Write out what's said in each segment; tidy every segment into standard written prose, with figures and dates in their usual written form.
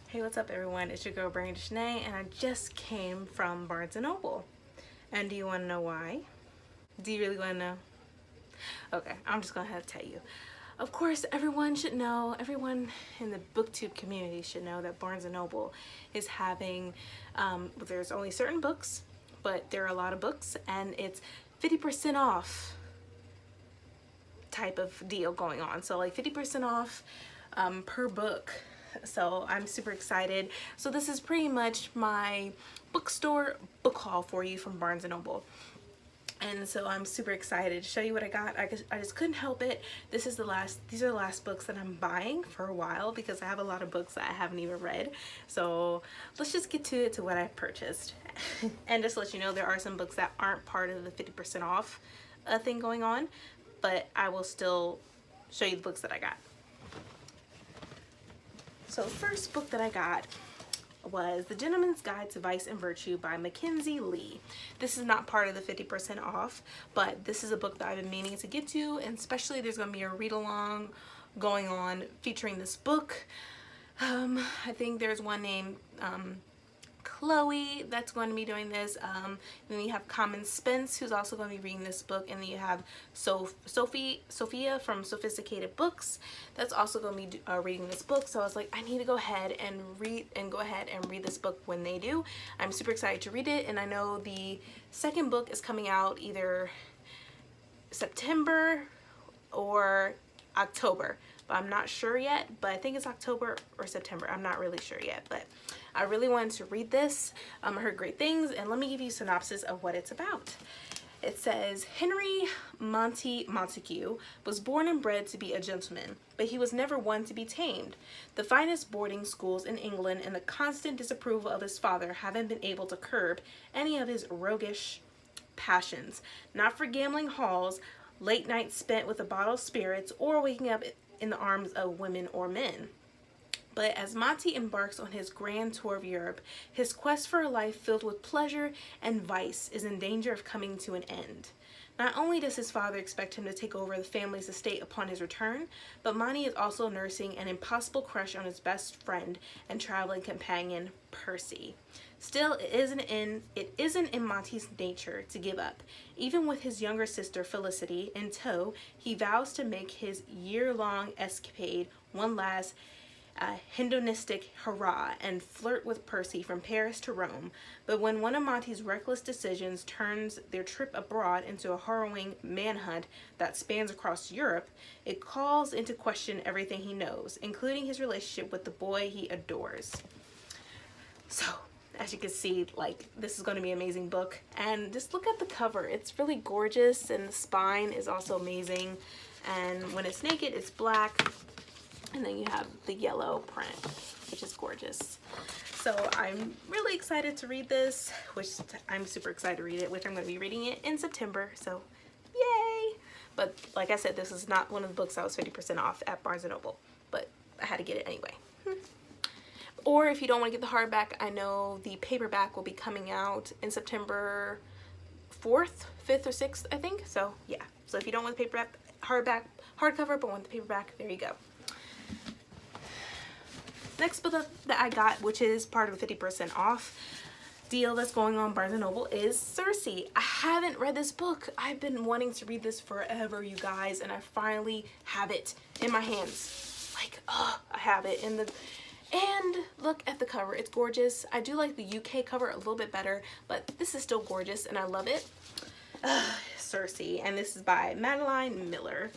Hey, what's up everyone? It's your girl Brandon Shanae, and I just came from Barnes & Noble. And do you want to know why? Do you really want to know? Okay, I'm just going to have to tell you. Of course, everyone should know, everyone in the booktube community should know that Barnes & Noble is having, there's only certain books, but there are a lot of books, and it's 50% off type of deal going on. So like 50% off per book. So I'm super excited. So this is pretty much my bookstore book haul for you from Barnes & Noble. And so I'm super excited to show you what I got. I just couldn't help it. These are the last books that I'm buying for a while because I have a lot of books that I haven't even read. So let's just get to what I've purchased. And just to let you know, there are some books that aren't part of the 50% off thing going on, but I will still show you the books that I got. So the first book that I got was The Gentleman's Guide to Vice and Virtue by Mackenzie Lee. This is not part of the 50% off, but this is a book that I've been meaning to get to, and especially there's going to be a read-along going on featuring this book. I think there's one named Chloe that's going to be doing this. Then you have Common Spence, who's also going to be reading this book, and then you have Sophia from Sophisticated Books that's also going to be reading this book. So I was like, I need to go ahead and read this book when they do. I'm super excited to read it, and I know the second book is coming out either September or October, but I'm not sure yet. But I think it's October or September. I'm not really sure yet, but I really wanted to read this. I heard great things, and let me give you a synopsis of what it's about. It says, Henry Montague was born and bred to be a gentleman, but he was never one to be tamed. The finest boarding schools in England and the constant disapproval of his father haven't been able to curb any of his roguish passions. Not for gambling halls, late nights spent with a bottle of spirits, or waking up in the arms of women or men. But as Monty embarks on his grand tour of Europe, his quest for a life filled with pleasure and vice is in danger of coming to an end. Not only does his father expect him to take over the family's estate upon his return, but Monty is also nursing an impossible crush on his best friend and traveling companion, Percy. Still, it isn't in Monty's nature to give up. Even with his younger sister, Felicity, in tow, he vows to make his year-long escapade one last hedonistic hurrah and flirt with Percy from Paris to Rome. But when one of Monty's reckless decisions turns their trip abroad into a harrowing manhunt that spans across Europe, it calls into question everything he knows, including his relationship with the boy he adores. So, as you can see, like, this is going to be an amazing book. And just look at the cover. It's really gorgeous, and the spine is also amazing. And when it's naked, it's black. And then you have the yellow print, which is gorgeous. So I'm really excited to read this, which I'm super excited to read it, which I'm going to be reading it in September. So yay! But like I said, this is not one of the books that was 50% off at Barnes & Noble, but I had to get it anyway. Or if you don't want to get the hardback, I know the paperback will be coming out in September 4th, 5th, or 6th, I think. So yeah. So if you don't want the paperback, hardcover, but want the paperback, there you go. Next book that I got, which is part of the 50% off deal that's going on Barnes & Noble, is Circe. I haven't read this book. I've been wanting to read this forever, you guys, and I finally have it in my hands. Like, oh, I have it. And look at the cover. It's gorgeous. I do like the UK cover a little bit better, but this is still gorgeous, and I love it. Circe, and this is by Madeline Miller.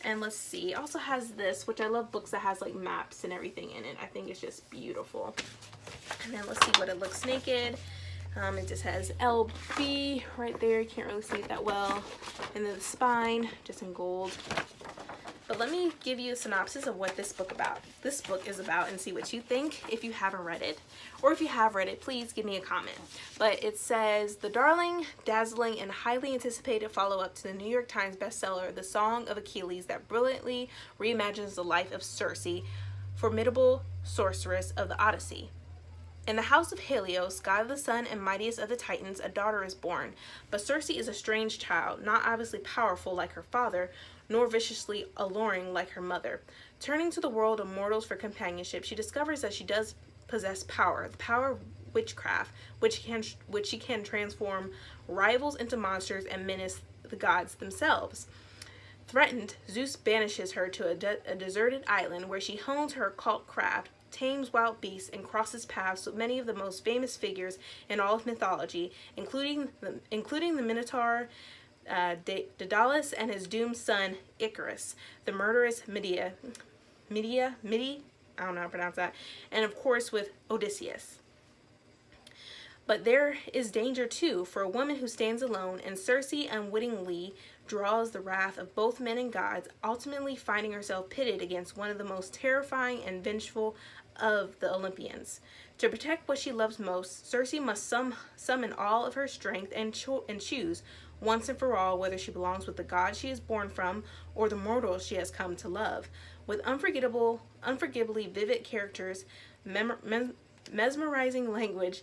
And let's see, it also has this, which I love books that has like maps and everything in it. I think it's just beautiful. And then let's see what it looks naked. It just has LB right there. You can't really see it that well. And then the spine, just in gold. But let me give you a synopsis of what this book is about and see what you think if you haven't read it. Or if you have read it, please give me a comment. But it says, the darling, dazzling, and highly anticipated follow-up to the New York Times bestseller, The Song of Achilles, that brilliantly reimagines the life of Circe, formidable sorceress of the Odyssey. In the house of Helios, god of the sun and mightiest of the Titans, a daughter is born. But Circe is a strange child, not obviously powerful like her father, nor viciously alluring like her mother. Turning to the world of mortals for companionship, she discovers that she does possess power, the power of witchcraft, which she can transform rivals into monsters and menace the gods themselves. Threatened, Zeus banishes her to a deserted island where she hones her occult craft, tames wild beasts, and crosses paths with many of the most famous figures in all of mythology, including the Minotaur, Daedalus, and his doomed son Icarus, the murderous Medea, I don't know how to pronounce that, and of course with Odysseus. But there is danger too for a woman who stands alone, and Circe unwittingly draws the wrath of both men and gods, ultimately finding herself pitted against one of the most terrifying and vengeful of the Olympians. To protect what she loves most, Circe must summon all of her strength and choose, once and for all, whether she belongs with the god she is born from or the mortals she has come to love. With unforgivably vivid characters, mesmerizing language,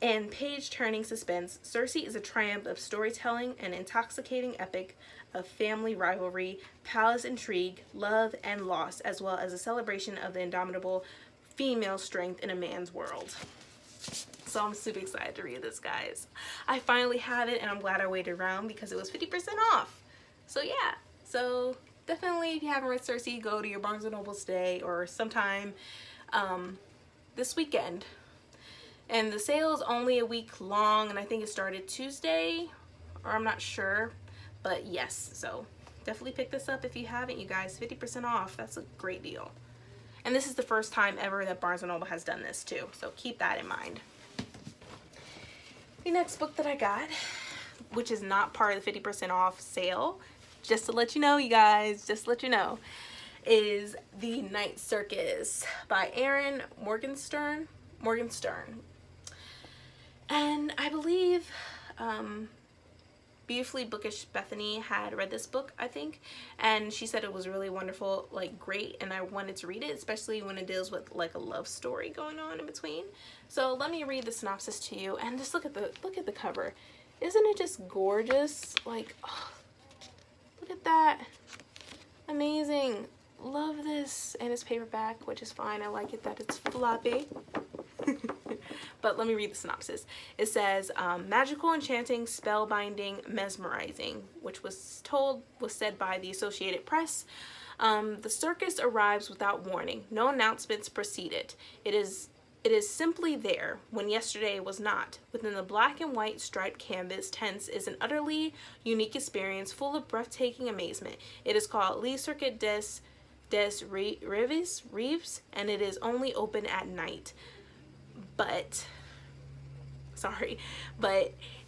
and page-turning suspense, Circe is a triumph of storytelling, an intoxicating epic of family rivalry, palace intrigue, love, and loss, as well as a celebration of the indomitable female strength in a man's world. So I'm super excited to read this, guys. I finally have it, and I'm glad I waited around because it was 50% off. So yeah, so definitely if you haven't read Circe, go to your Barnes & Noble today or sometime this weekend. And the sale is only a week long, and I think it started Tuesday, or I'm not sure, but yes, so definitely pick this up if you haven't, you guys. 50% off, that's a great deal. And this is the first time ever that Barnes & Noble has done this too, so keep that in mind. The next book that I got, which is not part of the 50% off sale, just to let you know, you guys, just to let you know, is The Night Circus by Erin Morgenstern. And I believe Beautifully Bookish Bethany had read this book, I think, and she said it was really wonderful, like great, and I wanted to read it, especially when it deals with like a love story going on in between. So let me read the synopsis to you, and just look at the cover. Isn't it just gorgeous? Like, oh, look at that. Amazing. Love this. And it's paperback, which is fine. I like it that it's floppy. But let me read the synopsis. It says, magical, enchanting, spellbinding, mesmerizing, which was said by the Associated Press. The circus arrives without warning. No announcements precede it. It is simply there when yesterday was not. Within the black and white striped canvas tents is an utterly unique experience full of breathtaking amazement. It is called Le Circuit des Rêves, and it is only open at night. But it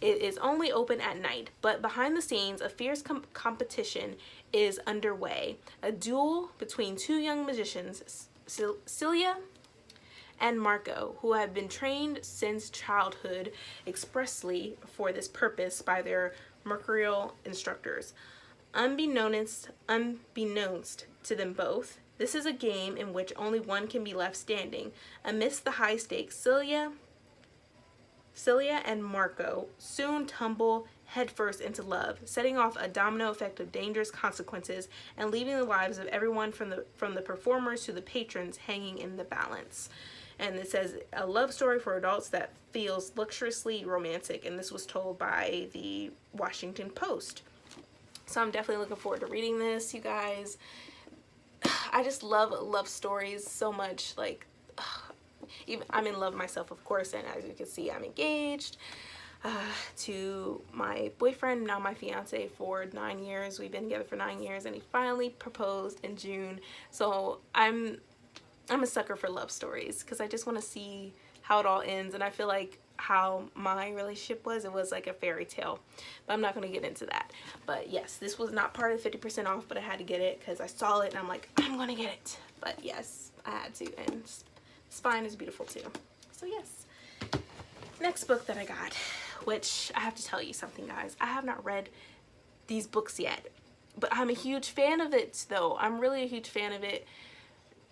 is only open at night. But behind the scenes, a fierce competition is underway. A duel between two young magicians, Celia and Marco, who have been trained since childhood expressly for this purpose by their mercurial instructors. Unbeknownst to them both, this is a game in which only one can be left standing. Amidst the high stakes, Celia and Marco soon tumble headfirst into love, setting off a domino effect of dangerous consequences and leaving the lives of everyone from the performers to the patrons hanging in the balance. And it says a love story for adults that feels luxuriously romantic, and this was told by the Washington Post. So I'm definitely looking forward to reading this, you guys. I just love love stories so much. Like, even I'm in love myself, of course, and as you can see, I'm engaged to my boyfriend, now my fiance, for 9 years. We've been together for 9 years, and he finally proposed in June. So I'm a sucker for love stories because I just want to see how it all ends, and I feel like how my relationship was, it was like a fairy tale, but I'm not going to get into that. But yes, this was not part of the 50% off, but I had to get it because I saw it and I'm like, I'm going to get it. But yes, I had to, and Spine is beautiful too. So yes, next book that I got, which I have to tell you something, guys. I have not read these books yet, but I'm a huge fan of it though. I'm really a huge fan of it,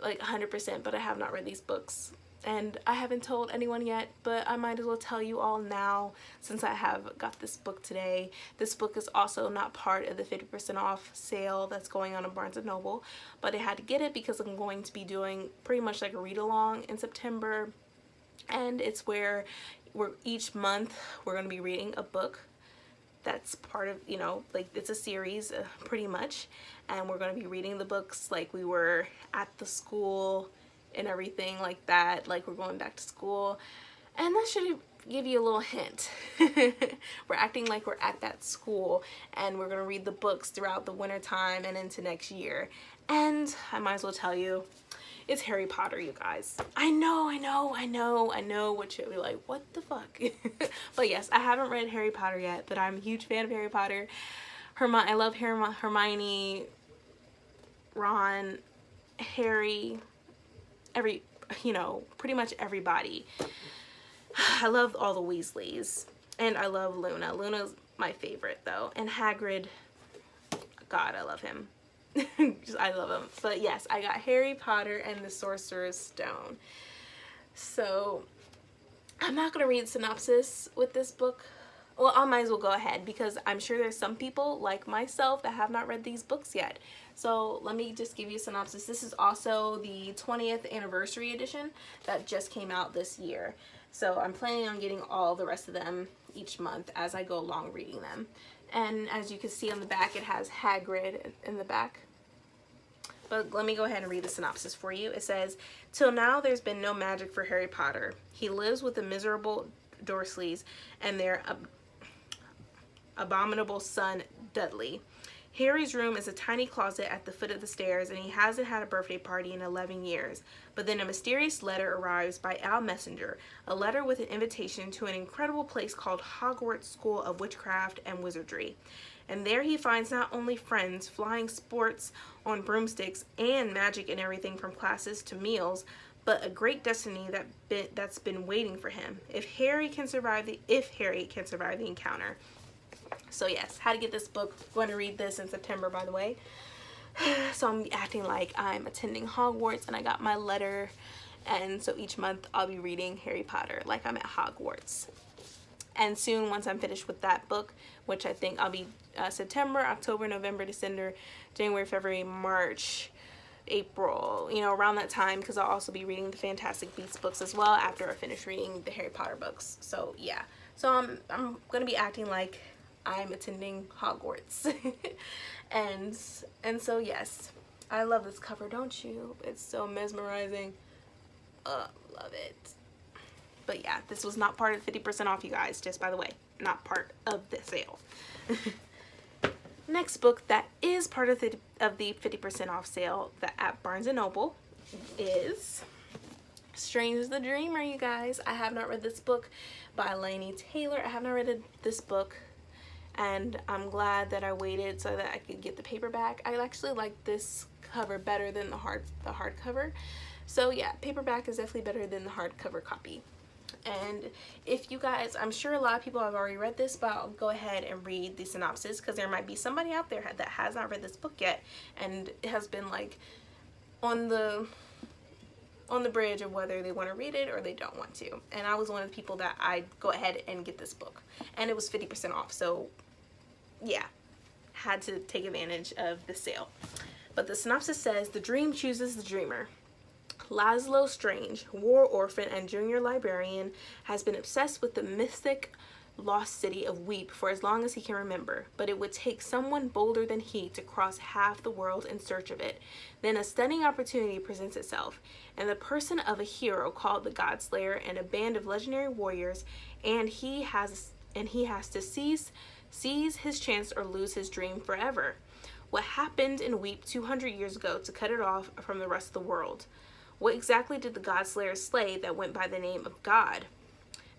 like 100%, but I have not read these books. And I haven't told anyone yet, but I might as well tell you all now since I have got this book today. This book is also not part of the 50% off sale that's going on in Barnes & Noble, but I had to get it because I'm going to be doing pretty much like a read-along in September and it's where each month we're going to be reading a book that's part of, you know, like it's a series pretty much, and we're going to be reading the books like we were at the school and everything like that, like we're going back to school. And that should give you a little hint. We're acting like we're at that school, and we're going to read the books throughout the winter time and into next year. And I might as well tell you, it's Harry Potter, you guys. I know what you'll be like, what the fuck? But yes, I haven't read Harry Potter yet, but I'm a huge fan of Harry Potter. I love Hermione, Ron, Harry, you know, pretty much everybody. I love all the Weasleys, and I love Luna. Luna's my favorite though, and Hagrid, God, I love him. I love him. But yes, I got Harry Potter and the Sorcerer's Stone. So I'm not gonna read synopsis with this book. Well, I might as well go ahead, because I'm sure there's some people like myself that have not read these books yet. So let me just give you a synopsis. This is also the 20th anniversary edition that just came out this year. So I'm planning on getting all the rest of them each month as I go along reading them. And as you can see on the back, it has Hagrid in the back. But let me go ahead and read the synopsis for you. It says, "Till now there's been no magic for Harry Potter. He lives with the miserable Dursleys and their abominable son, Dudley. Harry's room is a tiny closet at the foot of the stairs, and he hasn't had a birthday party in 11 years. But then a mysterious letter arrives by Al Messenger, a letter with an invitation to an incredible place called Hogwarts School of Witchcraft and Wizardry. And there he finds not only friends, flying sports on broomsticks, and magic and everything from classes to meals, but a great destiny that's been waiting for him if Harry can survive the encounter." So yes, how to get this book. I'm going to read this in September, by the way. So I'm acting like I'm attending Hogwarts and I got my letter, and so each month I'll be reading Harry Potter like I'm at Hogwarts. And soon, once I'm finished with that book, which I think I'll be September, October, November, December, January, February, March, April, you know, around that time, because I'll also be reading the Fantastic Beasts books as well after I finish reading the Harry Potter books. So yeah, so I'm gonna be acting like I'm attending Hogwarts. and so yes, I love this cover, don't you? It's so mesmerizing. Love it. But yeah, this was not part of 50% off, you guys, just by the way, not part of the sale. Next book that is part of the 50% off sale at Barnes & Noble is Strange the Dreamer, you guys. I have not read this book by Laini Taylor. I have not read this book, and I'm glad that I waited so that I could get the paperback. I actually like this cover better than the hardcover. So yeah, paperback is definitely better than the hardcover copy. And if you guys, I'm sure a lot of people have already read this, but I'll go ahead and read the synopsis, because there might be somebody out there that has not read this book yet and has been like on the bridge of whether they want to read it or they don't want to. And I was one of the people that I'd go ahead and get this book, and it was 50% off, so yeah, had to take advantage of the sale. But the synopsis says, "The dream chooses the dreamer. Laszlo Strange, war orphan and junior librarian, has been obsessed with the mystic lost city of Weep for as long as he can remember, but it would take someone bolder than he to cross half the world in search of it. Then a stunning opportunity presents itself, in the person of a hero called the Godslayer and a band of legendary warriors, and he has to seize his chance or lose his dream forever. What happened in Weep 200 years ago to cut it off from the rest of the world? What exactly did the Godslayer slay that went by the name of God?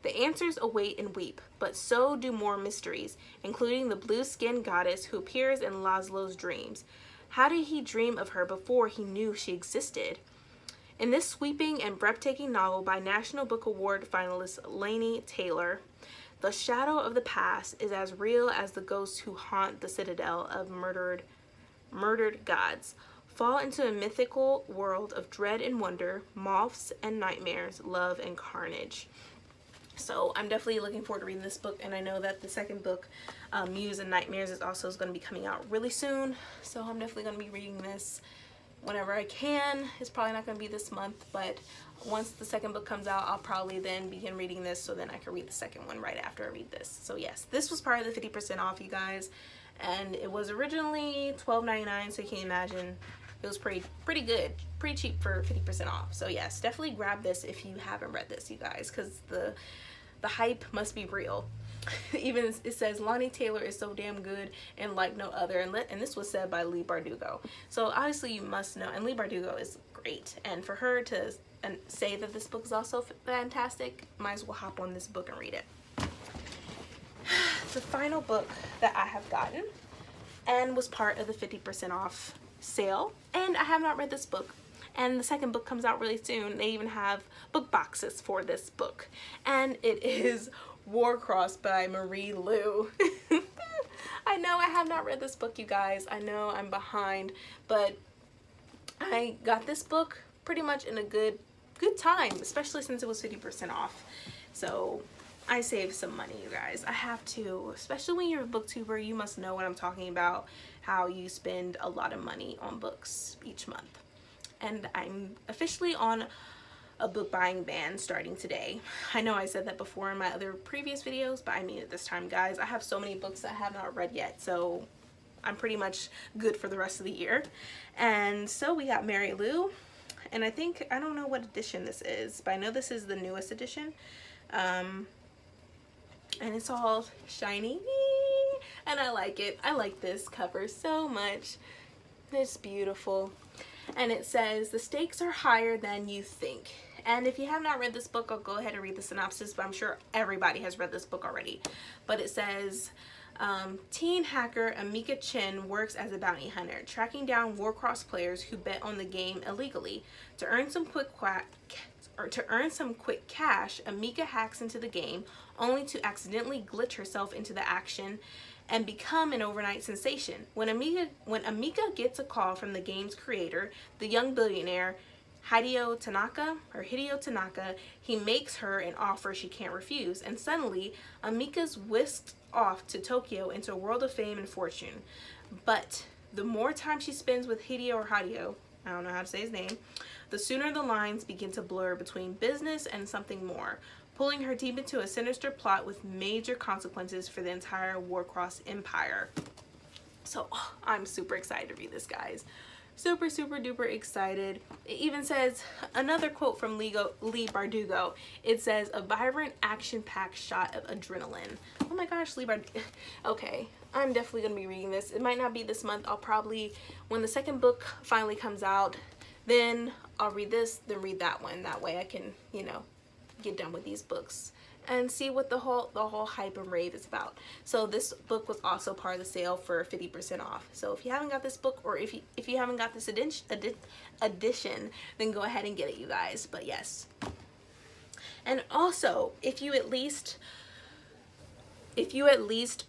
The answers await in Weep, but so do more mysteries, including the blue-skinned goddess who appears in Laszlo's dreams. How did he dream of her before he knew she existed?" In this sweeping and breathtaking novel by National Book Award finalist Laini Taylor, the shadow of the past is as real as the ghosts who haunt the citadel of murdered gods. Fall into a mythical world of dread and wonder, moths and nightmares, love and carnage. So I'm definitely looking forward to reading this book, and I know that the second book, Muse and Nightmares, is going to be coming out really soon. So I'm definitely going to be reading this whenever I can. It's probably not going to be this month, but once the second book comes out, I'll probably then begin reading this, so then I can read the second one right after I read this. So yes, this was part of the 50% off, you guys, and it was originally $12.99, so you can imagine it was pretty good, pretty cheap for 50% off. So yes, definitely grab this if you haven't read this, you guys, because the hype must be real. Even it says Lonnie Taylor is so damn good and like no other, and this was said by Leigh Bardugo. So obviously you must know, and Leigh Bardugo is great, and for her to say that this book is also fantastic, might as well hop on this book and read it. The final book that I have gotten and was part of the 50% off sale, and I have not read this book, and the second book comes out really soon. They even have book boxes for this book, and it is Warcross by Marie Lu. I know I have not read this book, you guys. I know I'm behind, but I got this book pretty much in a good time, especially since it was 50% off. So I saved some money, you guys. I have to, especially when you're a booktuber, you must know what I'm talking about, how you spend a lot of money on books each month. And I'm officially on a book buying ban starting today. I know I said that before in my other previous videos, but I mean it this time, guys. I have so many books that I have not read yet, so I'm pretty much good for the rest of the year. And so we got Mary Lou, and I don't know what edition this is, but I know this is the newest edition. And it's all shiny, and I like it. I like this cover so much. It's beautiful. And it says, the stakes are higher than you think. And if you have not read this book, I'll go ahead and read the synopsis, but I'm sure everybody has read this book already. But it says, teen hacker Amika Chen works as a bounty hunter, tracking down Warcross players who bet on the game illegally. To earn some quick cash, Amika hacks into the game, only to accidentally glitch herself into the action and become an overnight sensation. When Amika gets a call from the game's creator, the young billionaire Hideo Tanaka, he makes her an offer she can't refuse, and suddenly Amika's whisked off to Tokyo into a world of fame and fortune. But the more time she spends with Hideo, I don't know how to say his name, the sooner the lines begin to blur between business and something more, pulling her deep into a sinister plot with major consequences for the entire Warcross empire. So I'm super excited to read this, guys. Super duper excited. It even says, another quote from Leigh Bardugo, it says, a vibrant action-packed shot of adrenaline. Oh my gosh, Leigh Bardugo. Okay, I'm definitely gonna be reading this. It might not be this month. I'll probably, when the second book finally comes out, then I'll read this, then read that one. That way I can, you know, get done with these books and see what the whole hype and rave is about. So this book was also part of the sale for 50% off. So if you haven't got this book, or if you haven't got this edition, then go ahead and get it, you guys. But yes. And also, if you at least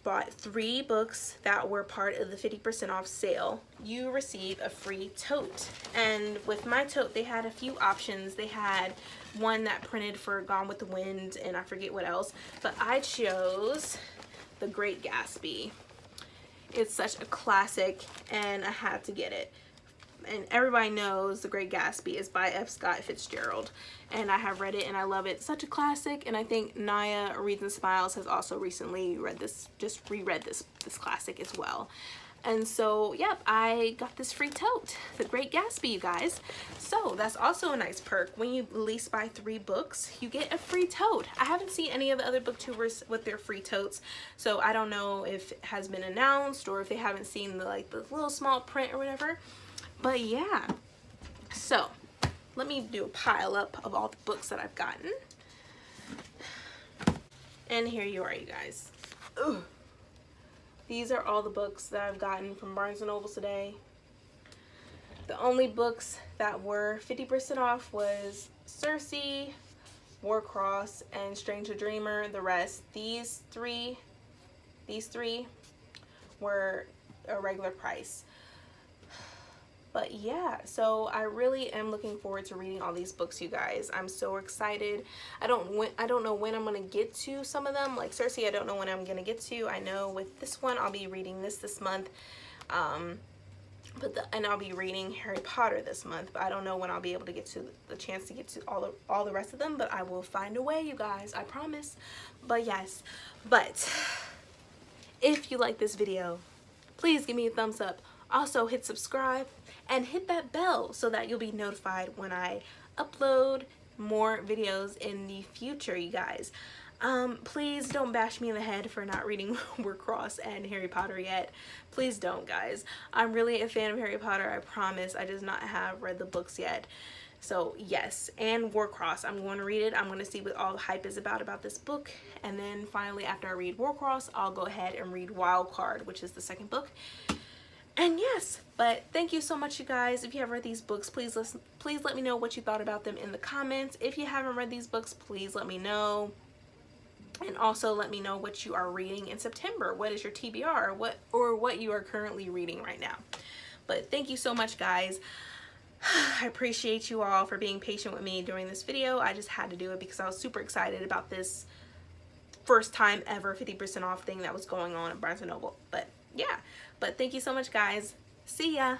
bought 3 books that were part of the 50% off sale, you receive a free tote. And with my tote, they had a few options. They had one that printed for Gone with the Wind, and I forget what else, but I chose The Great Gatsby. It's such a classic, and I had to get it. And everybody knows The Great Gatsby is by F. Scott Fitzgerald, and I have read it and I love it. Such a classic, and I think Naya Reads and Smiles has also recently reread this classic as well. And so, yep, I got this free tote, The Great Gatsby, you guys. So that's also a nice perk. When you at least buy 3 books, you get a free tote. I haven't seen any of the other booktubers with their free totes, so I don't know if it has been announced or if they haven't seen the little small print or whatever. But yeah, so let me do a pile up of all the books that I've gotten. And here you are, you guys. Ugh. These are all the books that I've gotten from Barnes & Noble today. The only books that were 50% off was Circe, Warcross, and Stranger Dreamer. The rest, these three were a regular price. But yeah, so I really am looking forward to reading all these books, you guys. I'm so excited. I don't know when I'm gonna get to some of them. Like Circe, I don't know when I'm gonna get to. I know with this one, I'll be reading this month. and I'll be reading Harry Potter this month, but I don't know when I'll be able to get to the chance to get to all the rest of them, but I will find a way, you guys, I promise. But yes, but if you like this video, please give me a thumbs up. Also hit subscribe and hit that bell so that you'll be notified when I upload more videos in the future, you guys. Please don't bash me in the head for not reading Warcross and Harry Potter yet. Please don't, guys. I'm really a fan of Harry Potter, I promise. I just not have read the books yet. So yes, and Warcross, I'm going to read it. I'm going to see what all the hype is about this book, and then finally after I read Warcross, I'll go ahead and read Wildcard, which is the second book. And yes, but thank you so much, you guys. If you have read these books, please let me know what you thought about them in the comments. If you haven't read these books, please let me know. And also let me know what you are reading in September. What is your TBR? What you are currently reading right now. But thank you so much, guys. I appreciate you all for being patient with me during this video. I just had to do it because I was super excited about this first time ever 50% off thing that was going on at Barnes & Noble. But yeah, but thank you so much, guys. See ya.